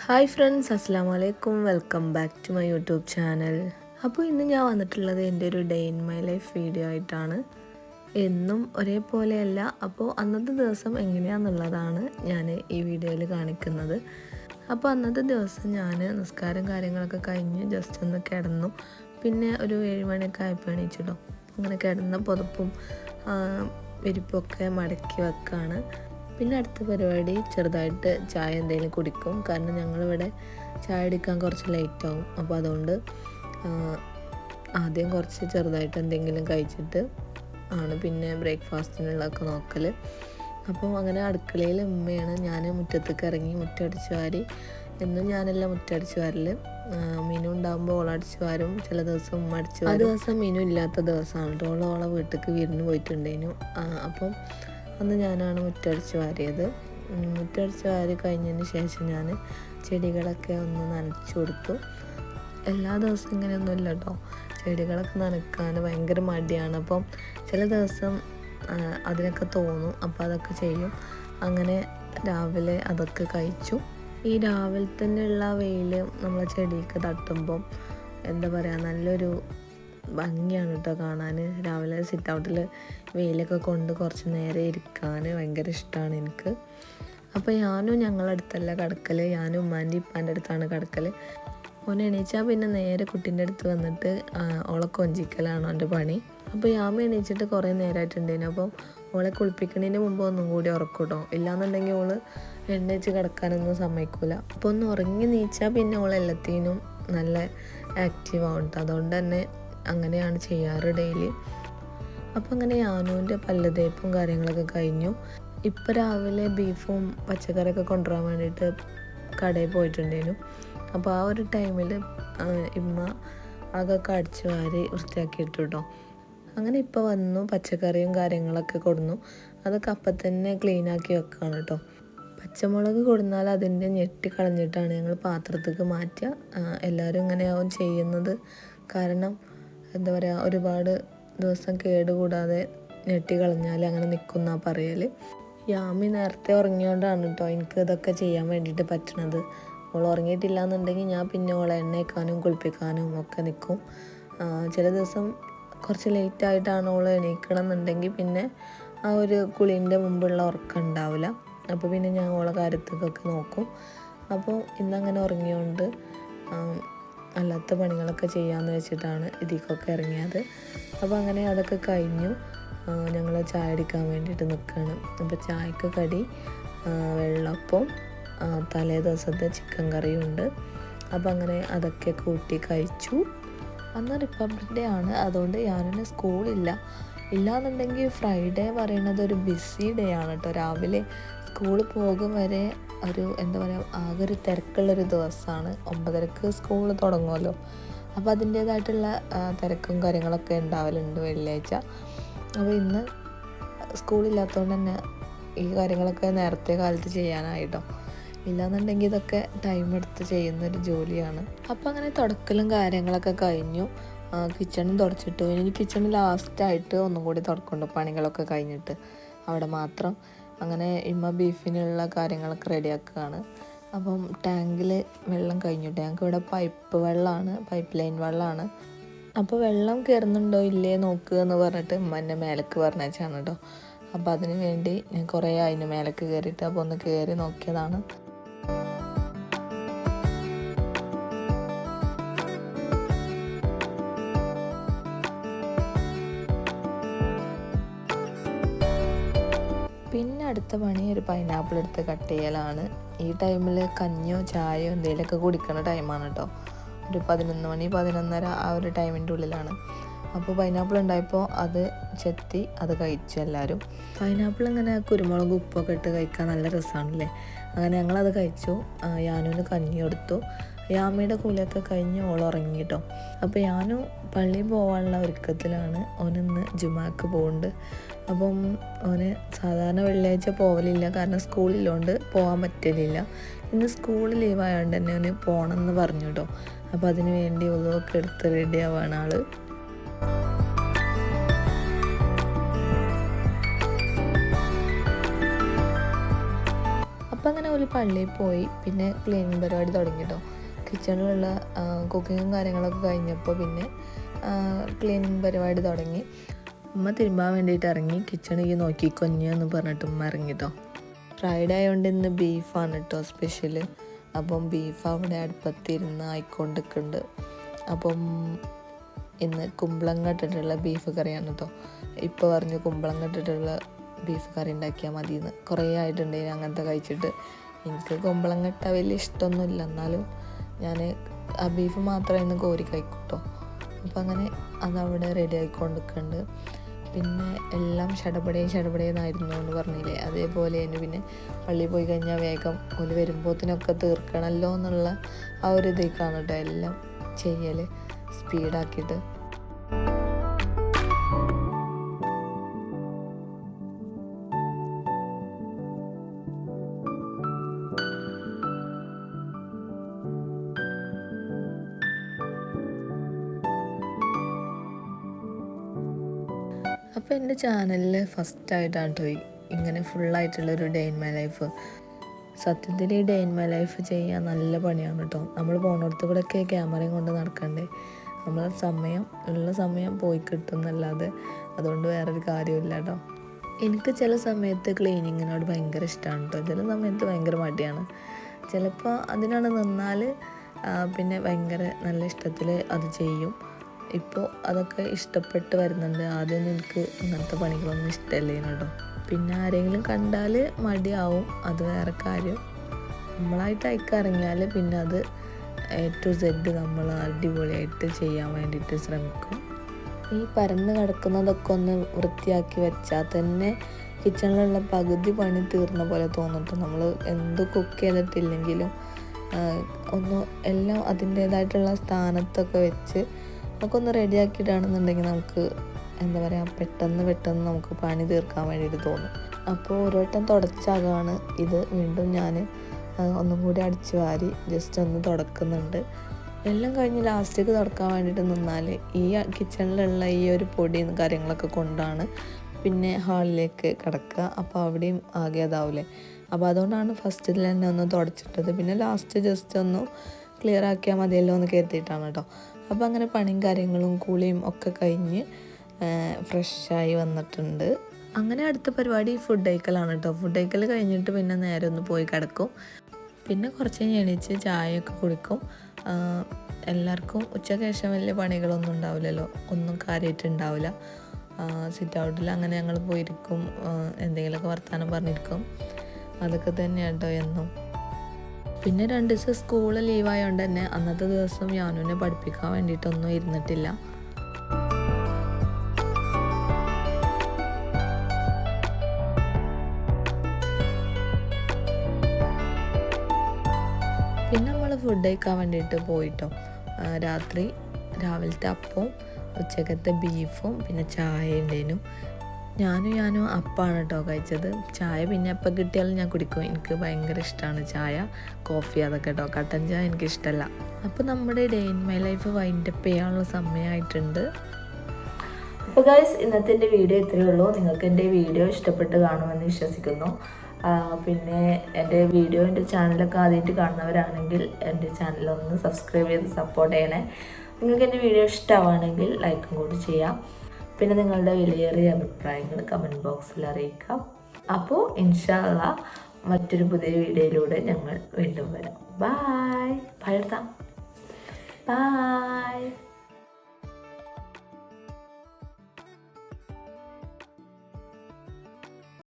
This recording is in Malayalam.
ഹായ് ഫ്രണ്ട്സ്, അസ്സലാമു അലൈക്കും. Welcome back to my YouTube channel. അപ്പോൾ ഇന്ന് ഞാൻ വന്നിട്ടുള്ളത് എൻ്റെ ഒരു day in my life video ആയിട്ടാണ്. എന്നും ഒരേപോലെയല്ല, അപ്പോൾ അന്നത്തെ ദിവസം എങ്ങനെയാണെന്നുള്ളതാണ് ഞാൻ ഈ വീഡിയോയിൽ കാണിക്കുന്നത്. അപ്പോൾ അന്നത്തെ ദിവസം ഞാൻ നിസ്കാരം കാര്യങ്ങളൊക്കെ കഴിഞ്ഞ് ജസ്റ്റ് ഒന്ന് കിടന്നു. പിന്നെ ഒരു 7 മണിയൊക്കെ ആയപ്പോൾ എണീച്ചിട്ടോ. അങ്ങനെ കിടന്ന പുതപ്പും വിരിപ്പൊക്കെ മടക്കി വെക്കാണ്. പിന്നെ അടുത്ത പരിപാടി ചെറുതായിട്ട് ചായ എന്തെങ്കിലും കുടിക്കും. കാരണം ഞങ്ങളിവിടെ ചായ അടിക്കാൻ കുറച്ച് ലേറ്റാവും. അപ്പോൾ അതുകൊണ്ട് ആദ്യം കുറച്ച് ചെറുതായിട്ട് എന്തെങ്കിലും കഴിച്ചിട്ട് ആണ് പിന്നെ ബ്രേക്ക്ഫാസ്റ്റിനുള്ളതൊക്കെ നോക്കൽ. അപ്പോൾ അങ്ങനെ അടുക്കളയിൽ ഉമ്മയാണ്. ഞാൻ മുറ്റത്തേക്ക് ഇറങ്ങി മുറ്റടിച്ച് വാരി. എന്നും ഞാനെല്ലാം മുറ്റടിച്ച് വാരൽ. മീനു ഉണ്ടാകുമ്പോൾ ഓളടിച്ച് വാരും, ചില ദിവസം ഉമ്മ അടിച്ച് വാരും. ആ ദിവസം മീനു ഇല്ലാത്ത ദിവസമാണ് കേട്ടോ. ഓളെ വീട്ടിലേക്ക് വിരുന്ന് പോയിട്ടുണ്ടേനു. അപ്പം അന്ന് ഞാനാണ് മുറ്റടിച്ച് വാരിയത്. മുറ്റടിച്ച് വാരി കഴിഞ്ഞതിന് ശേഷം ഞാൻ ചെടികളൊക്കെ ഒന്ന് നനച്ചു കൊടുത്തു. എല്ലാ ദിവസവും ഇങ്ങനെയൊന്നും ഇല്ല കേട്ടോ. ചെടികളൊക്കെ നനയ്ക്കാൻ ഭയങ്കര മടിയാണ്. അപ്പം ചില ദിവസം അതിനൊക്കെ തോന്നും, അപ്പോൾ അതൊക്കെ ചെയ്യും. അങ്ങനെ രാവിലെ അതൊക്കെ കഴിച്ചു. ഈ രാവിലെ തന്നെയുള്ള വെയിൽ നമ്മളെ ചെടിയൊക്കെ തട്ടുമ്പം എന്താ പറയുക, നല്ലൊരു ഭംഗിയാണ് കേട്ടോ കാണാൻ. രാവിലെ സിറ്റ് ഔട്ടിൽ വെയിലൊക്കെ കൊണ്ട് കുറച്ച് നേരം ഇരിക്കാൻ ഭയങ്കര ഇഷ്ടമാണ് എനിക്ക്. അപ്പോൾ ഞാനും ഞങ്ങളടുത്തല്ല കിടക്കൽ, ഞാനും ഉമ്മാൻ്റെ ഇപ്പാൻ്റെ അടുത്താണ് കിടക്കൽ. ഓനെ എണീച്ചാൽ പിന്നെ നേരെ കുട്ടീൻ്റെ അടുത്ത് വന്നിട്ട് ഓളെ കൊഞ്ചിക്കലാണ് എൻ്റെ പണി. അപ്പോൾ യാമ എണീച്ചിട്ട് കുറേ നേരമായിട്ടുണ്ടേനു. അപ്പം ഓളെ കുളിപ്പിക്കുന്നതിന് മുമ്പ് ഒന്നും കൂടി ഉറക്കൂട്ടോ. ഇല്ലാന്നുണ്ടെങ്കിൽ ഓള് എണ്ണേച്ച് കിടക്കാനൊന്നും സമ്മതിക്കില്ല. അപ്പോൾ ഒന്ന് ഉറങ്ങി നീച്ചാൽ പിന്നെ ഓളെല്ലാത്തിനും നല്ല ആക്റ്റീവ് ആവും കേട്ടോ. അതുകൊണ്ട് തന്നെ അങ്ങനെയാണ് ചെയ്യാറ് ഡെയിലി. അപ്പോൾ അങ്ങനെ യാനുവിൻ്റെ പല്ല് തേപ്പും കാര്യങ്ങളൊക്കെ കഴിഞ്ഞു. ഇപ്പോൾ രാവിലെ ബീഫും പച്ചക്കറിയൊക്കെ കൊണ്ടുവരാൻ വേണ്ടിയിട്ട് കടയിൽ പോയിട്ടുണ്ടേനു. അപ്പോൾ ആ ഒരു ടൈമിൽ ഇമ്മ അതൊക്കെ അടിച്ച് വാരി വൃത്തിയാക്കിയിട്ടു കേട്ടോ. അങ്ങനെ ഇപ്പോൾ വന്നു പച്ചക്കറിയും കാര്യങ്ങളൊക്കെ കൊടുന്നു. അതൊക്കെ അപ്പം തന്നെ ക്ലീനാക്കി വെക്കുകയാണ് കേട്ടോ. പച്ചമുളക് കൊടുന്നാൽ അതിൻ്റെ ഞെട്ടി കളഞ്ഞിട്ടാണ് ഞങ്ങൾ പാത്രത്തേക്ക് മാറ്റുക. എല്ലാവരും ഇങ്ങനെയാവും ചെയ്യുന്നത്. കാരണം എന്താ പറയുക, ഒരുപാട് ദിവസം കേടുകൂടാതെ ഞെട്ടി കളഞ്ഞാൽ അങ്ങനെ നിൽക്കുന്ന പറയൽ. യാമി നേരത്തെ ഉറങ്ങിയോണ്ടാണ് കേട്ടോ എനിക്ക് ഇതൊക്കെ ചെയ്യാൻ വേണ്ടിയിട്ട് പറ്റണത്. ഓൾ ഉറങ്ങിയിട്ടില്ല എന്നുണ്ടെങ്കിൽ ഞാൻ പിന്നെ ഓളെ എണ്ണയ്ക്കാനും കുളിപ്പിക്കാനും ഒക്കെ നിൽക്കും. ചില ദിവസം കുറച്ച് ലേറ്റായിട്ടാണ് ഓൾ എണീക്കണം എന്നുണ്ടെങ്കിൽ പിന്നെ ആ ഒരു കുളീൻ്റെ മുമ്പുള്ള ഉറക്കം ഉണ്ടാവില്ല. അപ്പോൾ പിന്നെ ഞാൻ ഓളെ കാര്യത്തേക്കൊക്കെ നോക്കും. അപ്പോൾ ഇന്നങ്ങനെ ഉറങ്ങിയോണ്ട് അല്ലാത്ത പണികളൊക്കെ ചെയ്യാമെന്ന് വെച്ചിട്ടാണ് ഇതിക്കൊക്കെ ഇറങ്ങിയത്. അപ്പോൾ അങ്ങനെ അതൊക്കെ കഴിഞ്ഞു. ഞങ്ങൾ ചായ അടിക്കാൻ വേണ്ടിയിട്ട് നിൽക്കുകയാണ്. അപ്പോൾ ചായക്ക് കടി വെള്ളപ്പം, തലേ ദിവസത്തെ ചിക്കൻ കറിയുണ്ട്. അപ്പോൾ അങ്ങനെ അതൊക്കെ കൂട്ടി കഴിച്ചു. അന്ന് റിപ്പബ്ലിക് ഡേ ആണ്, അതുകൊണ്ട് ഞാനിന് സ്കൂളില്ല. ഇല്ലാന്നുണ്ടെങ്കിൽ ഫ്രൈഡേ പറയുന്നത് ഒരു ബിസി ഡേ ആണ് കേട്ടോ. രാവിലെ സ്കൂളിൽ പോകും വരെ ഒരു എന്താ പറയുക, ആകെ ഒരു തിരക്കുള്ളൊരു ദിവസമാണ്. 9:30 സ്കൂൾ തുടങ്ങുമല്ലോ. അപ്പോൾ അതിൻ്റേതായിട്ടുള്ള തിരക്കും കാര്യങ്ങളൊക്കെ ഉണ്ടാവലുണ്ട് വെള്ളിയാഴ്ച. അപ്പോൾ ഇന്ന് സ്കൂളില്ലാത്തതുകൊണ്ട് തന്നെ ഈ കാര്യങ്ങളൊക്കെ നേരത്തെ കാലത്ത് ചെയ്യാനായിട്ടോ. ഇല്ലാന്നുണ്ടെങ്കിൽ ഇതൊക്കെ ടൈം എടുത്ത് ചെയ്യുന്നൊരു ജോലിയാണ്. അപ്പോൾ അങ്ങനെ തുടക്കലും കാര്യങ്ങളൊക്കെ കഴിഞ്ഞു. കിച്ചണും തുടച്ചിട്ടു. ഇനി കിച്ചൺ ലാസ്റ്റായിട്ട് ഒന്നും കൂടി തുടക്കുന്നുണ്ട്, പണികളൊക്കെ കഴിഞ്ഞിട്ട് അവിടെ മാത്രം. അങ്ങനെ ഇമ്മ ബീഫിനുള്ള കാര്യങ്ങളൊക്കെ റെഡിയാക്കുകയാണ്. അപ്പം ടാങ്കിൽ വെള്ളം കഴിഞ്ഞിട്ട് ഞങ്ങൾക്ക് ഇവിടെ പൈപ്പ് വെള്ളമാണ്, പൈപ്പ് ലൈൻ വെള്ളമാണ്. അപ്പോൾ വെള്ളം കയറുന്നുണ്ടോ ഇല്ലേ നോക്കുക എന്ന് പറഞ്ഞിട്ട് ഉമ്മ എന്നെ മേലേക്ക് പറഞ്ഞാണ് കേട്ടോ. അപ്പോൾ അതിന് വേണ്ടി ഞാൻ കുറേ അതിന് മേലേക്ക് കയറിയിട്ട് അപ്പോൾ ഒന്ന് കയറി നോക്കിയതാണ്. പിന്നെ അടുത്ത പണി ഒരു പൈനാപ്പിൾ എടുത്ത് കട്ട് ചെയ്യലാണ്. ഈ ടൈമിൽ കഞ്ഞോ ചായയോ എന്തെങ്കിലുമൊക്കെ കുടിക്കുന്ന ടൈമാണ് കേട്ടോ. ഒരു 11 മണി 11:30 ആ ഒരു ടൈമിൻ്റെ ഉള്ളിലാണ്. അപ്പോൾ പൈനാപ്പിൾ ഉണ്ടായപ്പോൾ അത് ചെത്തി അത് കഴിച്ചു എല്ലാവരും. പൈനാപ്പിൾ ഇങ്ങനെ കുരുമുളക് ഉപ്പൊക്കെ ഇട്ട് കഴിക്കാൻ നല്ല രസമാണല്ലേ. അങ്ങനെ ഞങ്ങളത് കഴിച്ചു. യാനുവിന് കഞ്ഞി കൊടുത്തു. യാമയുടെ കൂലിയൊക്കെ കഴിഞ്ഞ് ഓൾ ഉറങ്ങി കേട്ടോ. അപ്പോൾ യാനു പള്ളിയിൽ പോകാനുള്ള ഒരുക്കത്തിലാണ്. ഓനിന്ന് ജുമാക്ക് പോകുന്നുണ്ട്. അപ്പം ഓന് സാധാരണ വെള്ളിയാഴ്ച പോകലില്ല, കാരണം സ്കൂളില്ലോണ്ട് പോകാൻ പറ്റലില്ല. ഇന്ന് സ്കൂൾ ലീവായതുകൊണ്ട് തന്നെ ഓന് പോകണമെന്ന് പറഞ്ഞു കേട്ടോ. അപ്പോൾ അതിന് വേണ്ടി ഒതൊക്കെ എടുത്ത് റെഡി ആവാണ് ആൾ. അപ്പോൾ അങ്ങനെ രാവിലെ പള്ളിയിൽ പോയി പിന്നെ ക്ലീനിങ് പരിപാടി തുടങ്ങി കേട്ടോ. കിച്ചണിലുള്ള കുക്കിങ്ങും കാര്യങ്ങളൊക്കെ കഴിഞ്ഞപ്പോൾ പിന്നെ ക്ലീനിങ് പരിപാടി തുടങ്ങി. ഉമ്മ തിരുമ്പാൻ വേണ്ടിയിട്ട് ഇറങ്ങി. കിച്ചണിൽ നോക്കിക്കൊഞ്ഞെന്ന് പറഞ്ഞിട്ട് ഉമ്മ ഇറങ്ങി കേട്ടോ. ഫ്രൈഡേ ആയതുകൊണ്ട് ഇന്ന് ബീഫാണ് കേട്ടോ സ്പെഷ്യൽ. അപ്പം ബീഫ് അവിടെ അടുപ്പത്തിരുന്ന് ആയിക്കൊണ്ടിരിക്കുന്നുണ്ട്. അപ്പം ഇന്ന് കുമ്പളങ്ങ ഇട്ടിട്ടുള്ള ബീഫ് കറിയാണ് കേട്ടോ. ഇപ്പോൾ പറഞ്ഞു കുമ്പളങ്ങ ഇട്ടിട്ടുള്ള ബീഫ് കറി ഉണ്ടാക്കിയാൽ മതിയെന്ന്. കുറേ ആയിട്ടുണ്ടെങ്കിൽ അങ്ങനത്തെ കഴിച്ചിട്ട്. എനിക്ക് കുമ്പളങ്ങ ഇട്ടാൽ വലിയ ഇഷ്ടമൊന്നുമില്ല, എന്നാലും ഞാൻ ആ ബീഫ് മാത്രമേ ഇന്ന് കോരി കഴിക്കും കേട്ടോ. അപ്പം അങ്ങനെ അതവിടെ റെഡി ആയിക്കൊണ്ടിരിക്കുന്നുണ്ട്. പിന്നെ എല്ലാം ഷടപടേന്നായിരുന്നു എന്ന് പറഞ്ഞില്ലേ, അതേപോലെ തന്നെ പിന്നെ പള്ളിയിൽ പോയി കഴിഞ്ഞാൽ വേഗം ഒരു വരുമ്പോഴത്തിനൊക്കെ തീർക്കണമല്ലോ എന്നുള്ള ആ ഒരു ഇതിലേക്കാണ് കേട്ടോ എല്ലാം ചെയ്യൽ, സ്പീഡാക്കിയിട്ട്. അപ്പോൾ എൻ്റെ ചാനലിൽ ഫസ്റ്റായിട്ടാണ് കേട്ടോ ഇങ്ങനെ ഫുള്ളായിട്ടുള്ളൊരു ഡേ ഇൻ മൈ ലൈഫ്. സത്യത്തിൽ ഈ ഡേ ഇൻ മൈ ലൈഫ് ചെയ്യാൻ നല്ല പണിയാണ് കേട്ടോ. നമ്മൾ പോണടത്ത് കൂടെയൊക്കെ ക്യാമറയും കൊണ്ട് നടക്കണ്ടേ. നമ്മൾ ഉള്ള സമയം പോയി കിട്ടും എന്നല്ലാതെ അതുകൊണ്ട് വേറൊരു കാര്യമില്ല കേട്ടോ. എനിക്ക് ചില സമയത്ത് ക്ലീനിങ്ങിനോട് ഭയങ്കര ഇഷ്ടമാണ് കേട്ടോ. ചില സമയത്ത് ഭയങ്കര മടിയാണ്. ചിലപ്പോൾ അതിനാണ് നിന്നാൽ പിന്നെ ഭയങ്കര നല്ല ഇഷ്ടത്തിൽ അത് ചെയ്യും. ഇപ്പോൾ അതൊക്കെ ഇഷ്ടപ്പെട്ട് വരുന്നുണ്ട്. ആദ്യമൊന്നും എനിക്ക് അങ്ങനത്തെ പണികളൊന്നും ഇഷ്ടമല്ലേനു കേട്ടോ. പിന്നെ ആരെങ്കിലും കണ്ടാൽ മടിയാവും, അത് വേറെ കാര്യം. നമ്മളായിട്ട് അയക്കിറങ്ങിയാൽ പിന്നെ അത് A to Z നമ്മൾ അടിപൊളിയായിട്ട് ചെയ്യാൻ വേണ്ടിയിട്ട് ശ്രമിക്കും. ഈ പരന്ന് കിടക്കുന്നതൊക്കെ ഒന്ന് വൃത്തിയാക്കി വെച്ചാൽ തന്നെ കിച്ചണിലുള്ള പകുതി പണി തീർന്ന പോലെ തോന്നിട്ട്. നമ്മൾ എന്ത് കുക്ക് ചെയ്തിട്ടില്ലെങ്കിലും ഒന്ന് എല്ലാം അതിൻ്റേതായിട്ടുള്ള സ്ഥാനത്തൊക്കെ വെച്ച് ഒക്കെ ഒന്ന് റെഡിയാക്കിയിട്ടാണെന്നുണ്ടെങ്കിൽ നമുക്ക് എന്താ പറയുക പെട്ടെന്ന് നമുക്ക് പണി തീർക്കാൻ വേണ്ടിയിട്ട് തോന്നും. അപ്പോൾ ഒരു വട്ടം തുടച്ചാകാണ് ഇത് വീണ്ടും ഞാൻ ഒന്നും കൂടി അടിച്ചു വാരി ജസ്റ്റ് ഒന്ന് തുടക്കുന്നുണ്ട്. എല്ലാം കഴിഞ്ഞ് ലാസ്റ്റേക്ക് തുടക്കാൻ വേണ്ടിയിട്ട് നിന്നാൽ ഈ കിച്ചണിലുള്ള ഈ ഒരു പൊടിയും കാര്യങ്ങളൊക്കെ കൊണ്ടാണ് പിന്നെ ഹാളിലേക്ക് കിടക്കുക. അപ്പോൾ അവിടെയും ആകെ അതാവില്ലേ. അപ്പോൾ അതുകൊണ്ടാണ് ഫസ്റ്റിൽ തന്നെ ഒന്ന് തുടച്ചിട്ടത്. പിന്നെ ലാസ്റ്റ് ജസ്റ്റ് ഒന്ന് ക്ലിയർ ആക്കിയാൽ മതിയല്ലോ എന്ന് കരുതിയിട്ടാണ് കേട്ടോ. അപ്പോൾ അങ്ങനെ പണിയും കാര്യങ്ങളും കുളിയും ഒക്കെ കഴിഞ്ഞ് ഫ്രഷായി വന്നിട്ടുണ്ട്. അങ്ങനെ അടുത്ത പരിപാടി ഫുഡ് കഴിക്കലാണ് കേട്ടോ. ഫുഡ് കഴിക്കൽ കഴിഞ്ഞിട്ട് പിന്നെ നേരെ ഒന്ന് പോയി കിടക്കും. പിന്നെ കുറച്ച് കഴിഞ്ഞ് എണീച്ച് ചായയൊക്കെ കുടിക്കും. എല്ലാവർക്കും ഉച്ചയ്ക്ക് ശേഷം വലിയ പണികളൊന്നും ഉണ്ടാവില്ലല്ലോ, ഒന്നും കാര്യമായിട്ടുണ്ടാവില്ല. സിറ്റ് ഔട്ടിൽ അങ്ങനെ ഞങ്ങൾ പോയിരിക്കും, എന്തെങ്കിലുമൊക്കെ വർത്തമാനം പറഞ്ഞിരിക്കും. അതൊക്കെ തന്നെയാണ് കേട്ടോ എന്നും. പിന്നെ 2 ദിവസം സ്കൂൾ ലീവായതുകൊണ്ട് തന്നെ അന്നത്തെ ദിവസം യാനുവിനെ പഠിപ്പിക്കാൻ വേണ്ടിയിട്ടൊന്നും ഇരുന്നിട്ടില്ല. പിന്നെ നമ്മൾ ഫുഡ് കഴിക്കാൻ വേണ്ടിയിട്ട് പോയിട്ടോ. രാവിലത്തെ അപ്പവും ഉച്ചക്കത്തെ ബീഫും പിന്നെ ചായ ഉണ്ടായിരുന്നു. ഞാനും അപ്പാണ് കേട്ടോ കഴിച്ചത്. ചായ പിന്നെ എപ്പോൾ കിട്ടിയാലും ഞാൻ കുടിക്കും. എനിക്ക് ഭയങ്കര ഇഷ്ടമാണ് ചായ, കോഫി അതൊക്കെ കേട്ടോ. കട്ടൻ ചായ എനിക്കിഷ്ടമല്ല. അപ്പോൾ നമ്മുടെ day in my life wind up ചെയ്യാനുള്ള സമയമായിട്ടുണ്ട്. അപ്പോൾ ഗൈസ്, ഇന്നത്തെ എൻ്റെ വീഡിയോ ഇത്രയേ ഉള്ളൂ. നിങ്ങൾക്ക് എൻ്റെ വീഡിയോ ഇഷ്ടപ്പെട്ട് കാണുമെന്ന് വിശ്വസിക്കുന്നു. പിന്നെ എൻ്റെ ചാനലൊക്കെ ആദ്യമായിട്ട് കാണുന്നവരാണെങ്കിൽ എൻ്റെ ചാനലൊന്ന് സബ്സ്ക്രൈബ് ചെയ്ത് സപ്പോർട്ട് ചെയ്യണേ. നിങ്ങൾക്ക് എൻ്റെ വീഡിയോ ഇഷ്ടമാണെങ്കിൽ ലൈക്കും കൂടി ചെയ്യാം. പിന്നെ നിങ്ങളുടെ വിലയേറിയ അഭിപ്രായങ്ങൾ കമൻറ്റ് ബോക്സിൽ അറിയിക്കാം. അപ്പോൾ ഇൻഷാ അല്ലാഹ് മറ്റൊരു പുതിയ വീഡിയോയിലൂടെ ഞങ്ങൾ വീണ്ടും വരാം. ബായ്. ബൈ.